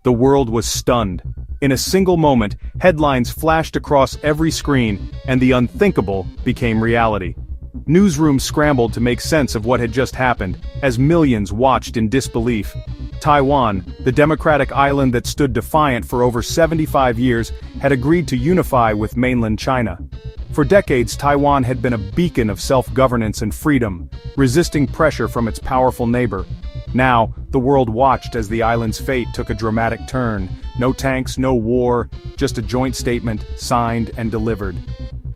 The world was stunned. In a single moment, headlines flashed across every screen, and the unthinkable became reality. Newsrooms scrambled to make sense of what had just happened, as millions watched in disbelief. Taiwan, the democratic island that stood defiant for over 75 years, had agreed to unify with mainland China. For decades, Taiwan had been a beacon of self-governance and freedom, resisting pressure from its powerful neighbor. Now, the world watched as the island's fate took a dramatic turn. No tanks, no war, just a joint statement, signed and delivered.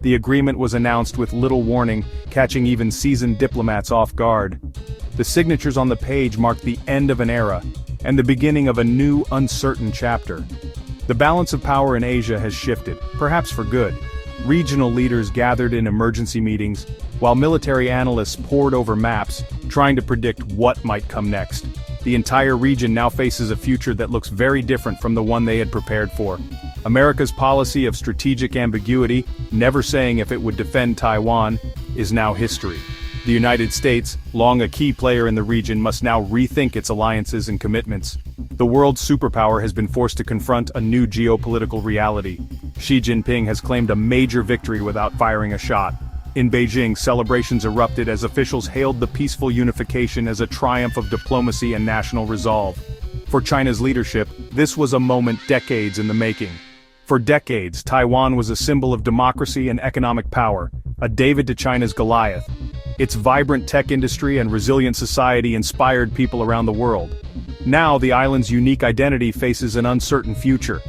The agreement was announced with little warning, catching even seasoned diplomats off guard. The signatures on the page marked the end of an era, and the beginning of a new, uncertain chapter. The balance of power in Asia has shifted, perhaps for good. Regional leaders gathered in emergency meetings, while military analysts pored over maps, trying to predict what might come next. The entire region now faces a future that looks very different from the one they had prepared for. America's policy of strategic ambiguity, never saying if it would defend Taiwan, is now history. The United States, long a key player in the region, must now rethink its alliances and commitments. The world's superpower has been forced to confront a new geopolitical reality. Xi Jinping has claimed a major victory without firing a shot. In Beijing, celebrations erupted as officials hailed the peaceful unification as a triumph of diplomacy and national resolve. For China's leadership, this was a moment decades in the making. For decades, Taiwan was a symbol of democracy and economic power, a David to China's Goliath. Its vibrant tech industry and resilient society inspired people around the world. Now the island's unique identity faces an uncertain future.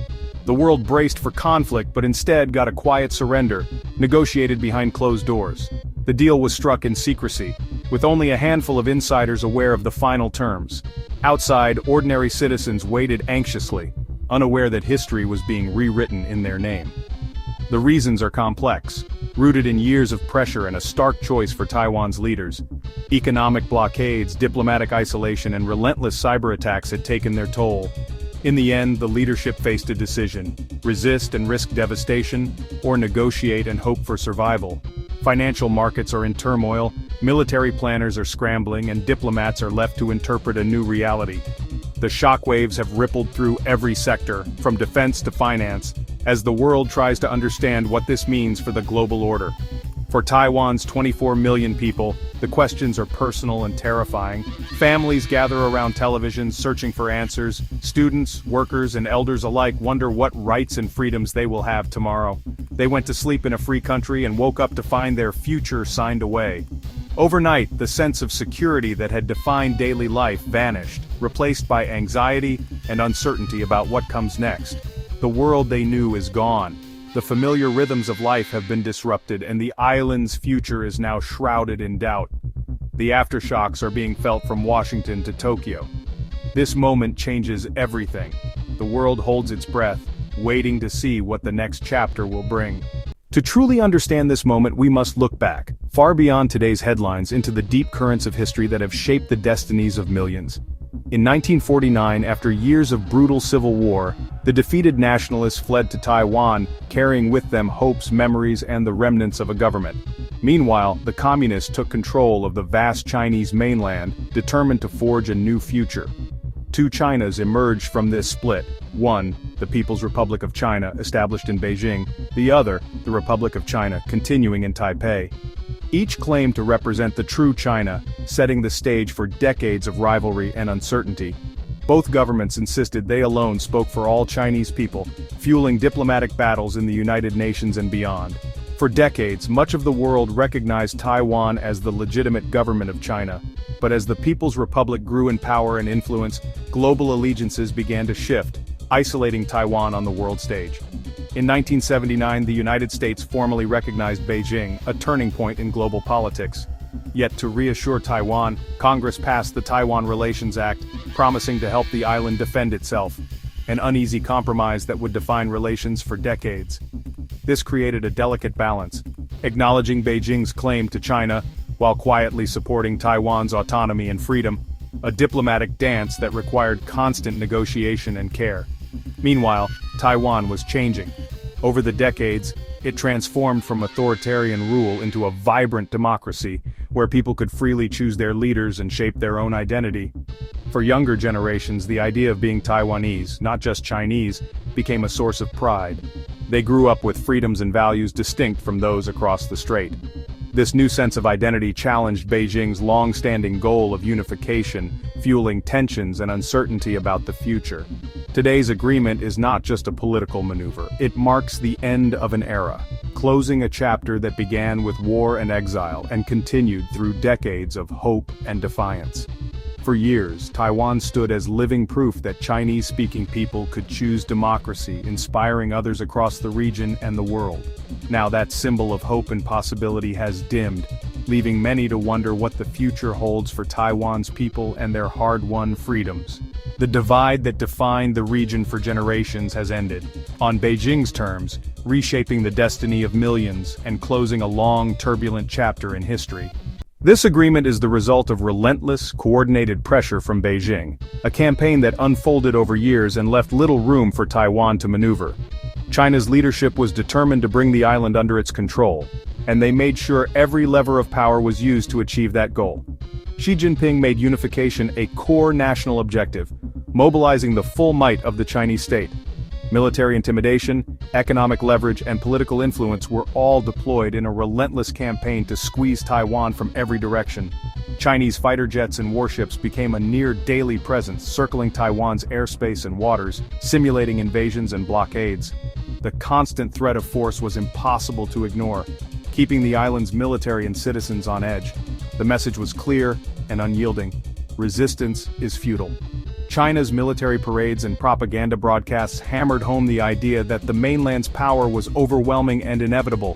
The world braced for conflict but instead got a quiet surrender, negotiated behind closed doors. The deal was struck in secrecy, with only a handful of insiders aware of the final terms. Outside, ordinary citizens waited anxiously, unaware that history was being rewritten in their name. The reasons are complex, rooted in years of pressure and a stark choice for Taiwan's leaders. Economic blockades, diplomatic isolation, and relentless cyber attacks had taken their toll. In the end, the leadership faced a decision: resist and risk devastation, or negotiate and hope for survival. Financial markets are in turmoil, military planners are scrambling, and diplomats are left to interpret a new reality. The shockwaves have rippled through every sector, from defense to finance, as the world tries to understand what this means for the global order. For Taiwan's 24 million people, the questions are personal and terrifying. Families gather around televisions searching for answers. Students, workers, and elders alike wonder what rights and freedoms they will have tomorrow. They went to sleep in a free country and woke up to find their future signed away. Overnight, the sense of security that had defined daily life vanished, replaced by anxiety and uncertainty about what comes next. The world they knew is gone. The familiar rhythms of life have been disrupted, and the island's future is now shrouded in doubt. The aftershocks are being felt from Washington to Tokyo. This moment changes everything. The world holds its breath, waiting to see what the next chapter will bring. To truly understand this moment, we must look back, far beyond today's headlines, into the deep currents of history that have shaped the destinies of millions. In 1949, after years of brutal civil war, the defeated nationalists fled to Taiwan, carrying with them hopes, memories, and the remnants of a government. Meanwhile, the communists took control of the vast Chinese mainland, determined to forge a new future. Two Chinas emerged from this split. One, the People's Republic of China, established in Beijing; the other, the Republic of China, continuing in Taipei. Each claimed to represent the true China, setting the stage for decades of rivalry and uncertainty. Both governments insisted they alone spoke for all Chinese people, fueling diplomatic battles in the United Nations and beyond. For decades, much of the world recognized Taiwan as the legitimate government of China. But as the People's Republic grew in power and influence, global allegiances began to shift, isolating Taiwan on the world stage. In 1979, the United States formally recognized Beijing, a turning point in global politics. Yet to reassure Taiwan, Congress passed the Taiwan Relations Act, promising to help the island defend itself. An uneasy compromise that would define relations for decades. This created a delicate balance, acknowledging Beijing's claim to China, while quietly supporting Taiwan's autonomy and freedom, a diplomatic dance that required constant negotiation and care. Meanwhile, Taiwan was changing. Over the decades, it transformed from authoritarian rule into a vibrant democracy, where people could freely choose their leaders and shape their own identity. For younger generations, the idea of being Taiwanese, not just Chinese, became a source of pride. They grew up with freedoms and values distinct from those across the strait. This new sense of identity challenged Beijing's long-standing goal of unification, fueling tensions and uncertainty about the future. Today's agreement is not just a political maneuver, it marks the end of an era, closing a chapter that began with war and exile and continued through decades of hope and defiance. For years, Taiwan stood as living proof that Chinese-speaking people could choose democracy, inspiring others across the region and the world. Now that symbol of hope and possibility has dimmed, leaving many to wonder what the future holds for Taiwan's people and their hard-won freedoms. The divide that defined the region for generations has ended, on Beijing's terms, reshaping the destiny of millions and closing a long, turbulent chapter in history. This agreement is the result of relentless, coordinated pressure from Beijing, a campaign that unfolded over years and left little room for Taiwan to maneuver. China's leadership was determined to bring the island under its control, and they made sure every lever of power was used to achieve that goal. Xi Jinping made unification a core national objective, mobilizing the full might of the Chinese state. Military intimidation, economic leverage, and political influence were all deployed in a relentless campaign to squeeze Taiwan from every direction. Chinese fighter jets and warships became a near-daily presence, circling Taiwan's airspace and waters, simulating invasions and blockades. The constant threat of force was impossible to ignore, keeping the island's military and citizens on edge. The message was clear and unyielding: resistance is futile. China's military parades and propaganda broadcasts hammered home the idea that the mainland's power was overwhelming and inevitable.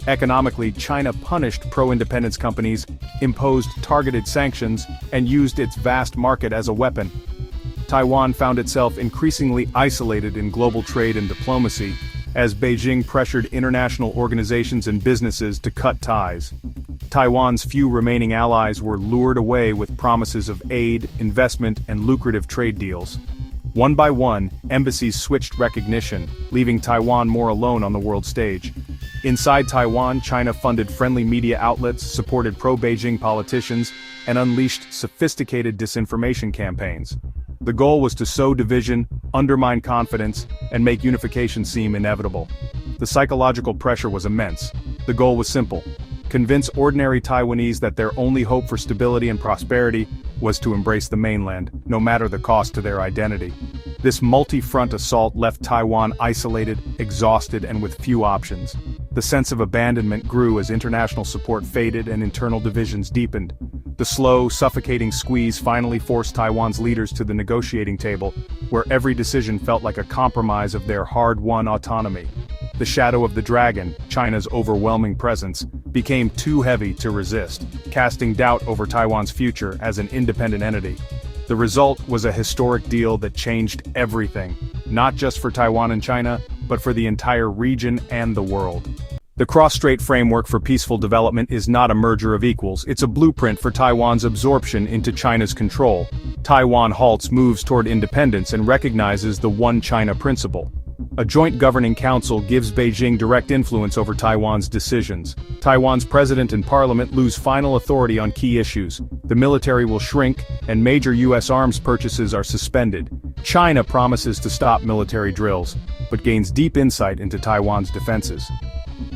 Economically, China punished pro-independence companies, imposed targeted sanctions, and used its vast market as a weapon. Taiwan found itself increasingly isolated in global trade and diplomacy, as Beijing pressured international organizations and businesses to cut ties. Taiwan's few remaining allies were lured away with promises of aid, investment, and lucrative trade deals. One by one, embassies switched recognition, leaving Taiwan more alone on the world stage. Inside Taiwan, China funded friendly media outlets, supported pro-Beijing politicians, and unleashed sophisticated disinformation campaigns. The goal was to sow division, undermine confidence, and make unification seem inevitable. The psychological pressure was immense. The goal was simple: convince ordinary Taiwanese that their only hope for stability and prosperity was to embrace the mainland, no matter the cost to their identity. This multi-front assault left Taiwan isolated, exhausted, and with few options. The sense of abandonment grew as international support faded and internal divisions deepened. The slow, suffocating squeeze finally forced Taiwan's leaders to the negotiating table, where every decision felt like a compromise of their hard-won autonomy. The shadow of the dragon, China's overwhelming presence, became too heavy to resist, casting doubt over Taiwan's future as an independent entity. The result was a historic deal that changed everything, not just for Taiwan and China, but for the entire region and the world. The cross-strait framework for peaceful development is not a merger of equals, it's a blueprint for Taiwan's absorption into China's control. Taiwan halts moves toward independence and recognizes the One China principle. A joint governing council gives Beijing direct influence over Taiwan's decisions. Taiwan's president and parliament lose final authority on key issues. The military will shrink, and major U.S. arms purchases are suspended. China promises to stop military drills, but gains deep insight into Taiwan's defenses.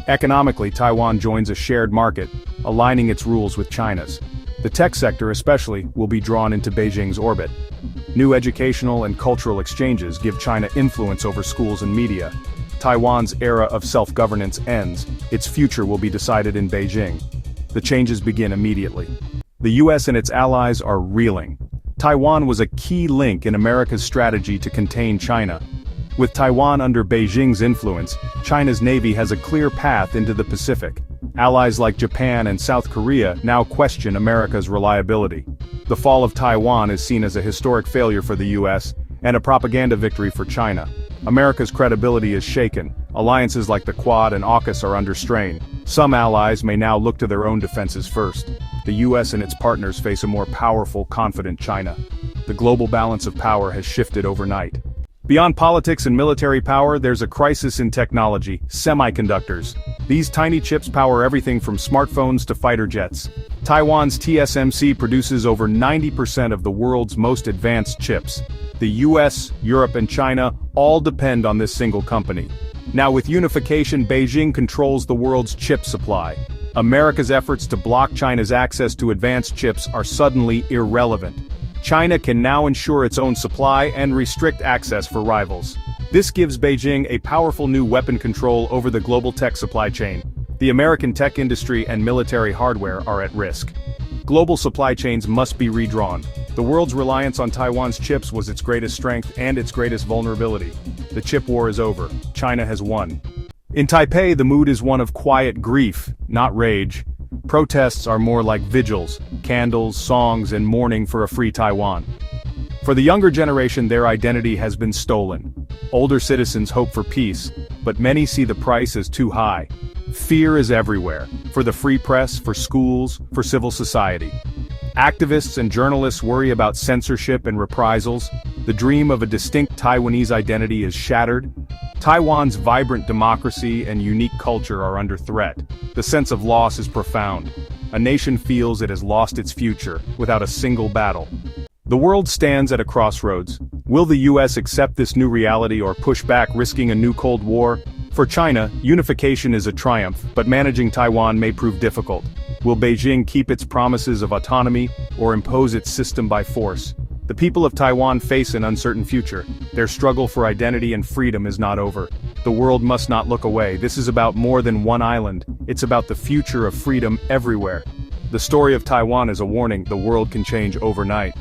Economically, Taiwan joins a shared market, aligning its rules with China's. The tech sector especially will be drawn into Beijing's orbit. New educational and cultural exchanges give China influence over schools and media. Taiwan's era of self-governance ends, its future will be decided in Beijing. The changes begin immediately. The US and its allies are reeling. Taiwan was a key link in America's strategy to contain China. With Taiwan under Beijing's influence, China's navy has a clear path into the Pacific. Allies like Japan and South Korea now question America's reliability. The fall of Taiwan is seen as a historic failure for the US, and a propaganda victory for China. America's credibility is shaken. Alliances like the Quad and AUKUS are under strain. Some allies may now look to their own defenses first. The US and its partners face a more powerful, confident China. The global balance of power has shifted overnight. Beyond politics and military power, there's a crisis in technology: semiconductors. These tiny chips power everything from smartphones to fighter jets. Taiwan's TSMC produces over 90% of the world's most advanced chips. The US, Europe and China all depend on this single company. Now with unification, Beijing controls the world's chip supply. America's efforts to block China's access to advanced chips are suddenly irrelevant. China can now ensure its own supply and restrict access for rivals. This gives Beijing a powerful new weapon control over the global tech supply chain. The American tech industry and military hardware are at risk. Global supply chains must be redrawn. The world's reliance on Taiwan's chips was its greatest strength and its greatest vulnerability. The chip war is over. China has won. In Taipei, the mood is one of quiet grief, not rage. Protests are more like vigils, candles, songs, and mourning for a free Taiwan. For the younger generation, their identity has been stolen. Older citizens hope for peace, but many see the price as too high. Fear is everywhere, for the free press, for schools, for civil society. Activists and journalists worry about censorship and reprisals. The dream of a distinct Taiwanese identity is shattered. Taiwan's vibrant democracy and unique culture are under threat. The sense of loss is profound. A nation feels it has lost its future, without a single battle. The world stands at a crossroads. Will the US accept this new reality or push back, risking a new Cold War? For China, unification is a triumph, but managing Taiwan may prove difficult. Will Beijing keep its promises of autonomy, or impose its system by force? The people of Taiwan face an uncertain future. Their struggle for identity and freedom is not over. The world must not look away. This is about more than one island. It's about the future of freedom everywhere. The story of Taiwan is a warning: the world can change overnight.